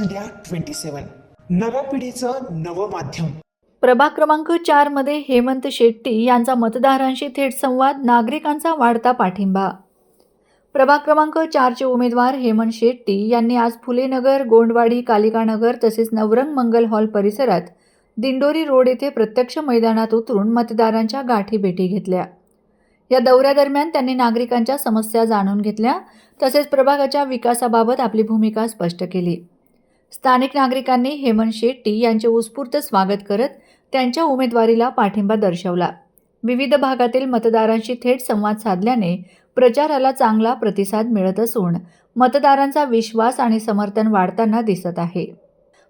India 27 नव्या पिढीचं नवं माध्यम। प्रभाग क्रमांक 4 मध्ये हेमंत शेट्टी यांचा मतदारांशी थेट संवाद, नागरिकांचा वाढता पाठिंबा। प्रभाग क्रमांक 4 चे उमेदवार हेमंत शेट्टी यांनी आज फुलेनगर, गोंडवाडी, कालिकानगर तसेच नवरंग मंगल हॉल परिसरात दिंडोरी रोड येथे प्रत्यक्ष मैदानात उतरून मतदारांच्या गाठीभेटी घेतल्या। या दौऱ्यादरम्यान त्यांनी नागरिकांच्या समस्या जाणून घेतल्या तसेच प्रभागाच्या विकासाबाबत आपली भूमिका स्पष्ट केली। स्थानिक नागरिकांनी हेमंत शेट्टी यांचे उत्स्फूर्त स्वागत करत त्यांच्या उमेदवारीला पाठिंबा दर्शवला। विविध भागातील मतदारांशी थेट संवाद साधल्याने प्रचाराला चांगला प्रतिसाद मिळत असून मतदारांचा विश्वास आणि समर्थन वाढताना दिसत आहे।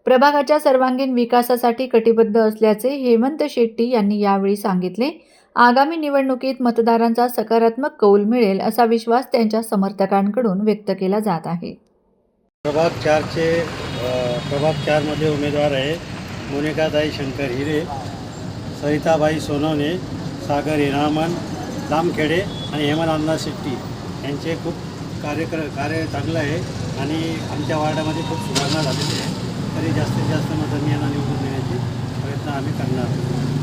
प्रभागाच्या सर्वांगीण विकासासाठी कटिबद्ध असल्याचे हेमंत शेट्टी यांनी यावेळी सांगितले। आगामी निवडणुकीत मतदारांचा सकारात्मक कौल मिळेल असा विश्वास त्यांच्या समर्थकांकडून व्यक्त केला जात आहे। प्रभाग 4 मध्ये उमेदवार आहे मोनिकाताई शंकर हिरे, सरिताबाई सोनवणे, सागर हिरामन लामखेडे आणि हेमंत अण्णा शेट्टी यांचे खूप कार्य चांगलं आहे आणि आमच्या वार्डामध्ये खूप सुधारणा झालेली आहे। तरी जास्तीत जास्त मतांनी यांना निवडून देण्याची प्रयत्न आम्ही करणार आहोत।